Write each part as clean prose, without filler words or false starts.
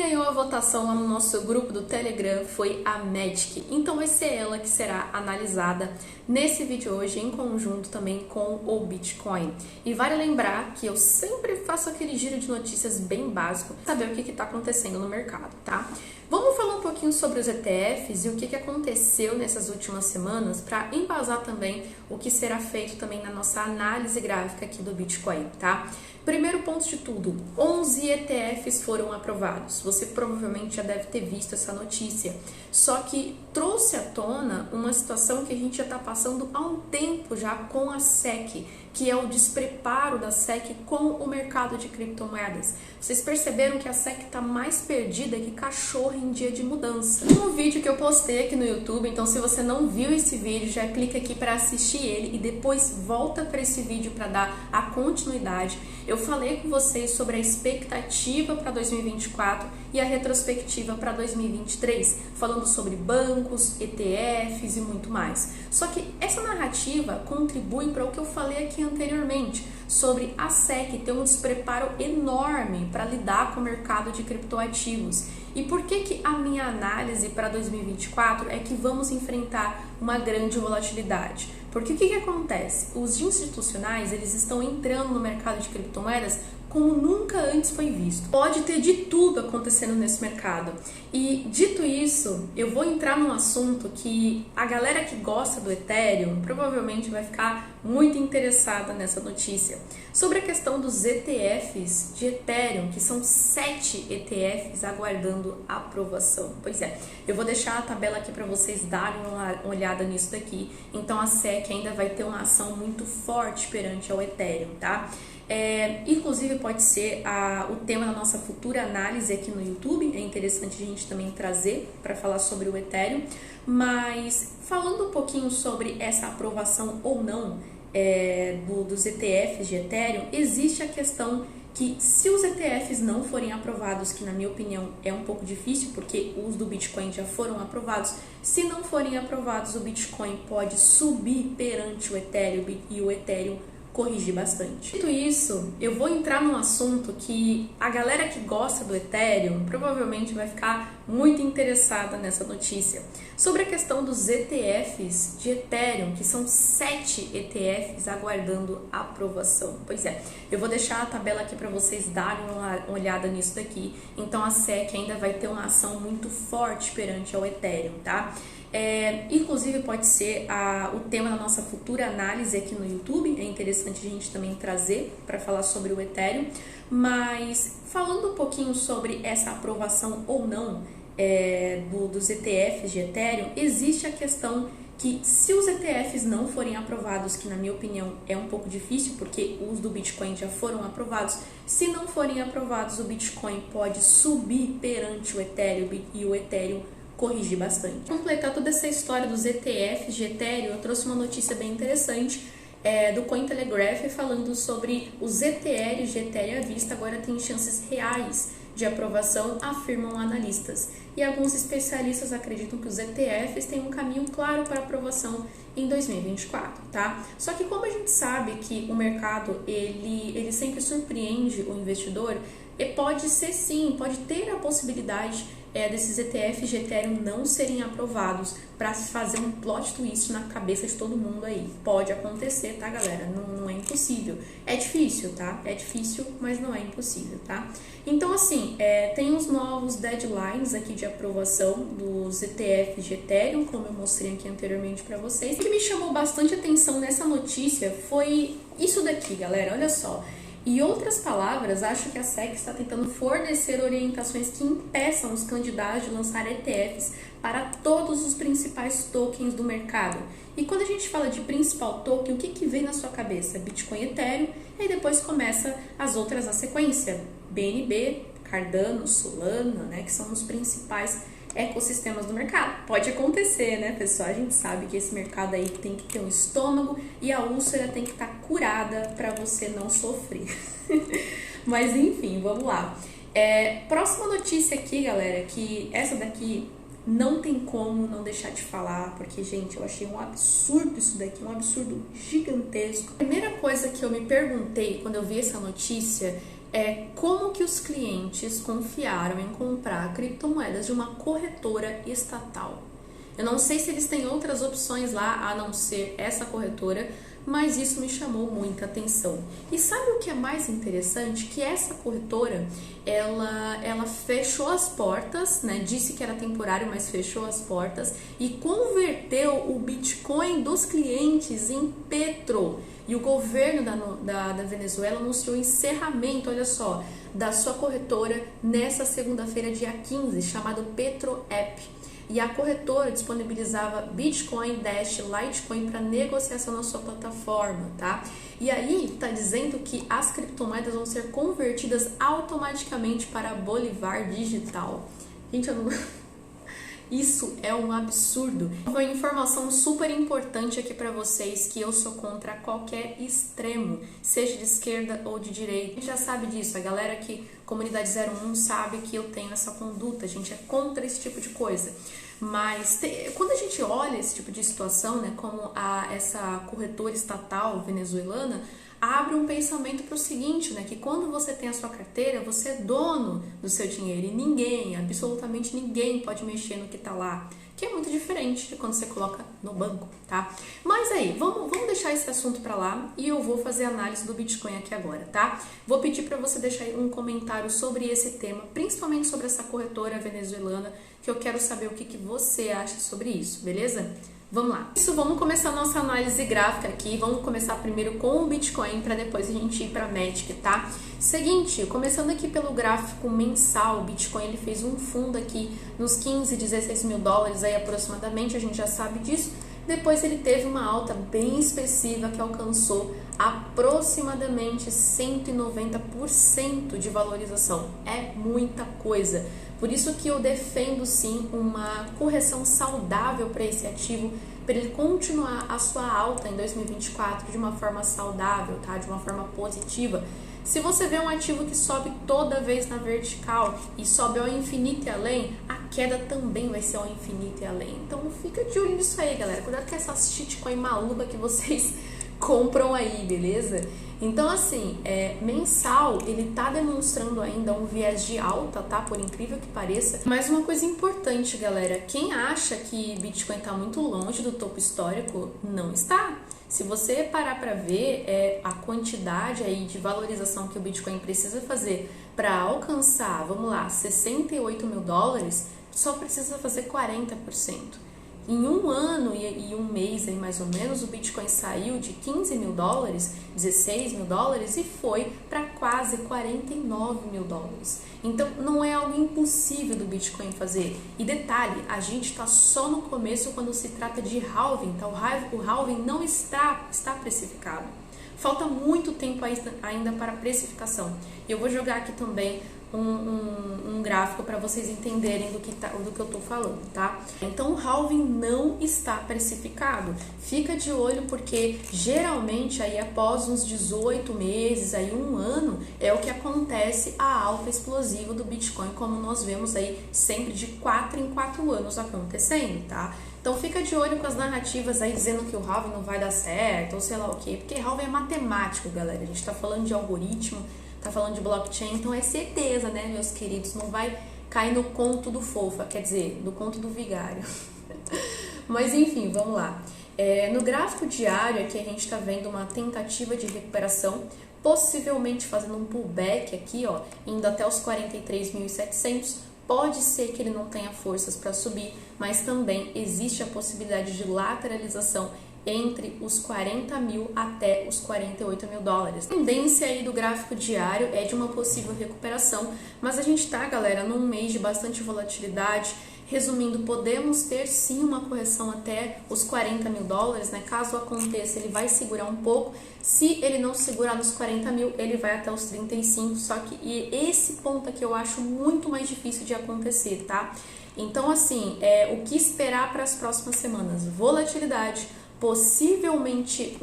ganhou a votação lá no nosso grupo do Telegram foi a Magic, então vai ser ela que será analisada nesse vídeo hoje em conjunto também com o Bitcoin. E vale lembrar que eu sempre faço aquele giro de notícias bem básico, saber o que está acontecendo no mercado, tá? Vamos falar um pouquinho sobre os ETFs e o que aconteceu nessas últimas semanas para embasar também o que será feito também na nossa análise gráfica aqui do Bitcoin, tá? Primeiro ponto de tudo, 11 ETFs foram aprovados. Você provavelmente já deve ter visto essa notícia. Só que trouxe à tona uma situação que a gente já está passando há um tempo já com a SEC, que é o despreparo da SEC com o mercado de criptomoedas. Vocês perceberam que a SEC está mais perdida que cachorro em dia de mudança. Um vídeo que eu postei aqui no YouTube, então se você não viu esse vídeo, já clica aqui para assistir ele e depois volta para esse vídeo para dar a continuidade. Eu falei com vocês sobre a expectativa para 2024 e a retrospectiva para 2023, falando sobre bancos, ETFs e muito mais. Só que essa narrativa contribui para o que eu falei aqui anteriormente, sobre a SEC ter um despreparo enorme para lidar com o mercado de criptoativos. E por que a minha análise para 2024 é que vamos enfrentar uma grande volatilidade? Porque o que acontece? Os institucionais, eles estão entrando no mercado de criptomoedas como nunca antes foi visto. Pode ter de tudo acontecendo nesse mercado. E dito isso, eu vou entrar num assunto que a galera que gosta do Ethereum provavelmente vai ficar muito interessada nessa notícia. Sobre a questão dos ETFs de Ethereum, que são 7 ETFs aguardando aprovação. Pois é, eu vou deixar a tabela aqui para vocês darem uma olhada nisso daqui. Então a SEC ainda vai ter uma ação muito forte perante ao Ethereum, tá? Inclusive pode ser o tema da nossa futura análise aqui no YouTube, é interessante a gente também trazer para falar sobre o Ethereum, mas falando um pouquinho sobre essa aprovação ou não dos ETFs de Ethereum, existe a questão que se os ETFs não forem aprovados, que na minha opinião é um pouco difícil, porque os do Bitcoin já foram aprovados, se não forem aprovados o Bitcoin pode subir perante o Ethereum e o Ethereum corrigir bastante. Dito isso, eu vou entrar num assunto que a galera que gosta do Ethereum provavelmente vai ficar muito interessada nessa notícia. Sobre a questão dos ETFs de Ethereum, que são 7 ETFs aguardando aprovação. Pois é, eu vou deixar a tabela aqui para vocês darem uma olhada nisso daqui. Então a SEC ainda vai ter uma ação muito forte perante ao Ethereum, tá? Inclusive pode ser o tema da nossa futura análise aqui no YouTube, é interessante a gente também trazer para falar sobre o Ethereum, mas falando um pouquinho sobre essa aprovação ou não dos ETFs de Ethereum, existe a questão que se os ETFs não forem aprovados, que na minha opinião é um pouco difícil, porque os do Bitcoin já foram aprovados, se não forem aprovados o Bitcoin pode subir perante o Ethereum e o Ethereum corrigir bastante. Para completar toda essa história dos ETFs de Ethereum, eu trouxe uma notícia bem interessante do Cointelegraph falando sobre os ETFs de Ethereum à vista agora têm chances reais de aprovação, afirmam analistas. E alguns especialistas acreditam que os ETFs têm um caminho claro para aprovação em 2024, tá? Só que como a gente sabe que o mercado ele sempre surpreende o investidor, pode ser sim, pode ter a possibilidade desses ETFs de Ethereum não serem aprovados para fazer um plot twist na cabeça de todo mundo aí. Pode acontecer, tá, galera? Não é impossível. É difícil, tá? É difícil, mas não é impossível, tá? Então, assim, tem os novos deadlines aqui de aprovação dos ETFs de Ethereum, como eu mostrei aqui anteriormente para vocês. O que me chamou bastante atenção nessa notícia foi isso daqui, galera. Olha só. Em outras palavras, acho que a SEC está tentando fornecer orientações que impeçam os candidatos de lançar ETFs para todos os principais tokens do mercado. E quando a gente fala de principal token, o que vem na sua cabeça? Bitcoin e Ethereum, e aí depois começa as outras na sequência. BNB, Cardano, Solana, né, que são os principais ecossistemas do mercado. Pode acontecer, né, pessoal? A gente sabe que esse mercado aí tem que ter um estômago e a úlcera tem que estar curada para você não sofrer. Mas enfim, vamos lá. Próxima notícia aqui, galera, que essa daqui não tem como não deixar de falar, porque, gente, eu achei um absurdo isso daqui, um absurdo gigantesco. A primeira coisa que eu me perguntei quando eu vi essa notícia é como que os clientes confiaram em comprar criptomoedas de uma corretora estatal. Eu não sei se eles têm outras opções lá a não ser essa corretora, mas isso me chamou muita atenção. E sabe o que é mais interessante? Que essa corretora, ela fechou as portas, né? Disse que era temporário, mas fechou as portas e converteu o Bitcoin dos clientes em Petro. E o governo da Venezuela anunciou o encerramento, olha só, da sua corretora nessa segunda-feira, dia 15, chamado PetroApp. E a corretora disponibilizava Bitcoin, Dash, Litecoin para negociação na sua plataforma, tá? E aí tá dizendo que as criptomoedas vão ser convertidas automaticamente para Bolívar digital. Gente, eu não... Isso é um absurdo. Uma informação super importante aqui para vocês, que eu sou contra qualquer extremo, seja de esquerda ou de direita. A gente já sabe disso, a galera aqui, Comunidade 01, sabe que eu tenho essa conduta, a gente é contra esse tipo de coisa. Mas quando a gente olha esse tipo de situação, né, como essa corretora estatal venezuelana, abre um pensamento para o seguinte, né, que quando você tem a sua carteira, você é dono do seu dinheiro e ninguém, absolutamente ninguém pode mexer no que está lá, que é muito diferente de quando você coloca no banco, tá? Mas aí, vamos deixar esse assunto para lá e eu vou fazer análise do Bitcoin aqui agora, tá? Vou pedir para você deixar um comentário sobre esse tema, principalmente sobre essa corretora venezuelana, que eu quero saber o que você acha sobre isso, beleza? Vamos lá. Vamos começar a nossa análise gráfica aqui. Vamos começar primeiro com o Bitcoin para depois a gente ir para a Matic, tá? Seguinte, começando aqui pelo gráfico mensal, o Bitcoin ele fez um fundo aqui nos 15, 16 mil dólares aí aproximadamente, a gente já sabe disso. Depois ele teve uma alta bem expressiva que alcançou aproximadamente 190% de valorização. É muita coisa. Por isso que eu defendo sim uma correção saudável para esse ativo, para ele continuar a sua alta em 2024 de uma forma saudável, tá? De uma forma positiva. Se você vê um ativo que sobe toda vez na vertical e sobe ao infinito e além, a queda também vai ser ao infinito e além. Então fica de olho nisso aí, galera. Cuidado com essas shitcoin maluca que vocês compram aí, beleza? Então, assim, mensal, ele tá demonstrando ainda um viés de alta, tá? Por incrível que pareça. Mas uma coisa importante, galera, quem acha que Bitcoin tá muito longe do topo histórico, não está. Se você parar para ver a quantidade aí de valorização que o Bitcoin precisa fazer para alcançar, vamos lá, 68 mil dólares, só precisa fazer 40%. Em um ano e um mês, aí mais ou menos, o Bitcoin saiu de 15 mil dólares, 16 mil dólares e foi para quase 49 mil dólares. Então, não é algo impossível do Bitcoin fazer. E detalhe, a gente está só no começo quando se trata de halving, então o halving não está precificado. Falta muito tempo ainda para a precificação. Eu vou jogar aqui também um gráfico para vocês entenderem do que eu tô falando, tá? Então o halving não está precificado. Fica de olho porque geralmente aí após uns 18 meses, aí um ano, é o que acontece a alta explosiva do Bitcoin, como nós vemos aí sempre de 4 em 4 anos acontecendo, tá? Então fica de olho com as narrativas aí dizendo que o halving não vai dar certo, ou sei lá o quê, porque halving é matemático, galera. A gente tá falando de algoritmo, tá falando de blockchain, então é certeza, né, meus queridos, não vai cair no conto do fofa, quer dizer, no conto do vigário. Mas enfim, vamos lá. No gráfico diário aqui a gente tá vendo uma tentativa de recuperação, possivelmente fazendo um pullback aqui, ó, indo até os 43.700. Pode ser que ele não tenha forças para subir, mas também existe a possibilidade de lateralização entre os 40 mil até os 48 mil dólares. A tendência aí do gráfico diário é de uma possível recuperação, mas a gente tá, galera, num mês de bastante volatilidade. Resumindo, podemos ter sim uma correção até os 40 mil dólares, né? Caso aconteça, ele vai segurar um pouco. Se ele não segurar nos 40 mil, ele vai até os 35, só que esse ponto aqui eu acho muito mais difícil de acontecer, tá? Então, assim, o que esperar para as próximas semanas? Volatilidade, possivelmente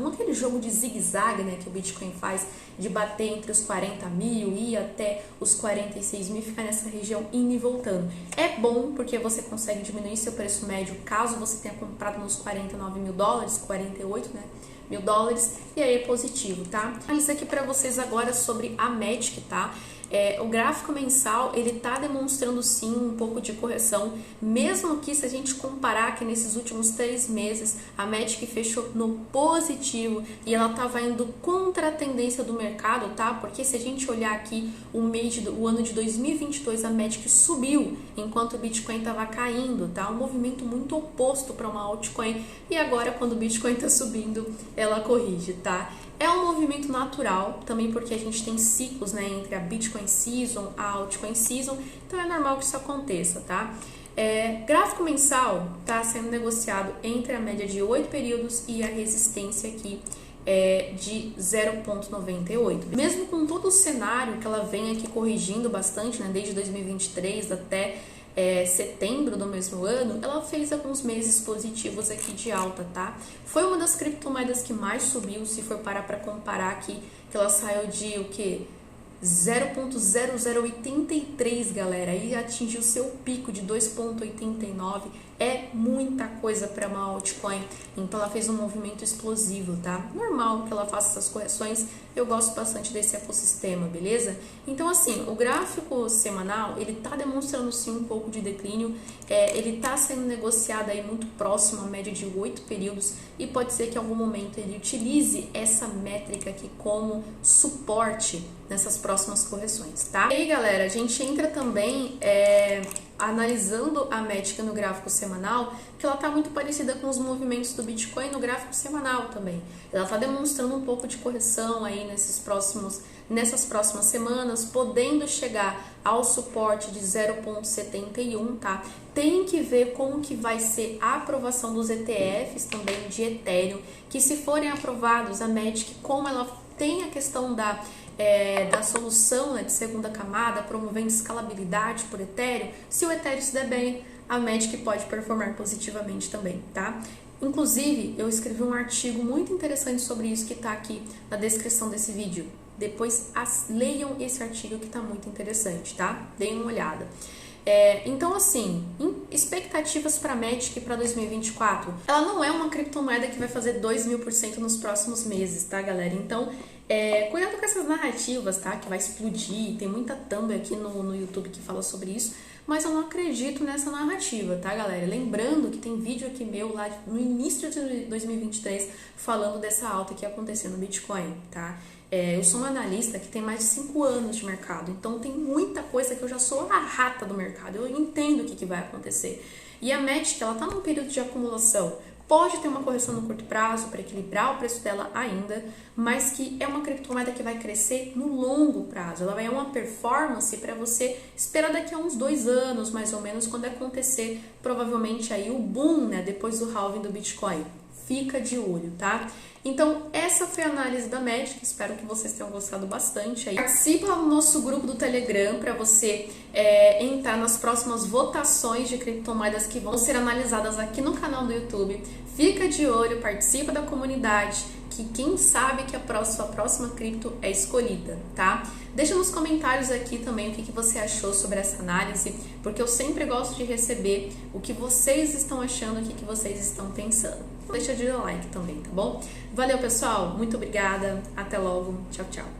aquele jogo de zigue-zague, né, que o Bitcoin faz, de bater entre os 40 mil e ir até os 46 mil, ficar nessa região indo e voltando. É bom porque você consegue diminuir seu preço médio caso você tenha comprado nos 49 mil dólares, 48, né? $1.000 e aí é positivo, tá? Isso aqui para vocês agora sobre a Matic, tá? O gráfico mensal, ele tá demonstrando sim um pouco de correção, mesmo que se a gente comparar que nesses últimos 3 meses a Matic fechou no positivo e ela tava indo contra a tendência do mercado, tá? Porque se a gente olhar aqui o ano de 2022, a Matic subiu enquanto o Bitcoin tava caindo, tá? Um movimento muito oposto para uma altcoin, e agora quando o Bitcoin tá subindo, ela corrige, tá? É um movimento natural, também porque a gente tem ciclos, né, entre a Bitcoin Season, a Altcoin Season, então é normal que isso aconteça, tá? Gráfico mensal tá sendo negociado entre a média de 8 períodos e a resistência aqui de 0,98. Mesmo com todo o cenário que ela vem aqui corrigindo bastante, né, desde 2023 até setembro do mesmo ano, ela fez alguns meses positivos aqui de alta, tá? Foi uma das criptomoedas que mais subiu, se for parar para comparar aqui, que ela saiu de o que? 0,0083, galera, e atingiu seu pico de 2,89. É muita coisa para uma altcoin, então ela fez um movimento explosivo, tá? Normal que ela faça essas correções, eu gosto bastante desse ecossistema, beleza? Então assim, o gráfico semanal, ele tá demonstrando sim um pouco de declínio, ele tá sendo negociado aí muito próximo à média de 8 períodos, e pode ser que em algum momento ele utilize essa métrica aqui como suporte nessas próximas correções, tá? E aí, galera, a gente entra também analisando a Matic no gráfico semanal, que ela tá muito parecida com os movimentos do Bitcoin no gráfico semanal também. Ela tá demonstrando um pouco de correção aí nessas próximas semanas, podendo chegar ao suporte de 0,71, tá? Tem que ver como que vai ser a aprovação dos ETFs também de Ethereum, que se forem aprovados, a Matic, como ela tem a questão da solução, né, de segunda camada, promovendo escalabilidade por Ethereum, se o Ethereum se der bem, a Matic pode performar positivamente também, tá? Inclusive, eu escrevi um artigo muito interessante sobre isso que tá aqui na descrição desse vídeo. Depois leiam esse artigo que tá muito interessante, tá? Deem uma olhada. Então, assim, expectativas para a Matic para 2024, ela não é uma criptomoeda que vai fazer 2.000% nos próximos meses, tá, galera? Então, cuidado com essas narrativas, tá? Que vai explodir, tem muita thumb aqui no YouTube que fala sobre isso, mas eu não acredito nessa narrativa, tá, galera? Lembrando que tem vídeo aqui meu lá no início de 2023 falando dessa alta que ia acontecer no Bitcoin, tá? Eu sou uma analista que tem mais de 5 anos de mercado, então tem muita coisa que eu já sou a rata do mercado, eu entendo o que vai acontecer. E a Matic, ela tá num período de acumulação, pode ter uma correção no curto prazo para equilibrar o preço dela ainda, mas que é uma criptomoeda que vai crescer no longo prazo. Ela vai ter uma performance para você esperar daqui a uns 2 anos, mais ou menos, quando acontecer provavelmente aí o boom, né, depois do halving do Bitcoin. Fica de olho, tá? Então, essa foi a análise da Matic, espero que vocês tenham gostado bastante. Participa do nosso grupo do Telegram para você entrar nas próximas votações de criptomoedas que vão ser analisadas aqui no canal do YouTube. Fica de olho, participa da comunidade, que quem sabe que a próxima cripto é escolhida, tá? Deixa nos comentários aqui também o que você achou sobre essa análise, porque eu sempre gosto de receber o que vocês estão achando, o que vocês estão pensando. Deixa de like também, tá bom? Valeu, pessoal. Muito obrigada. Até logo. Tchau, tchau.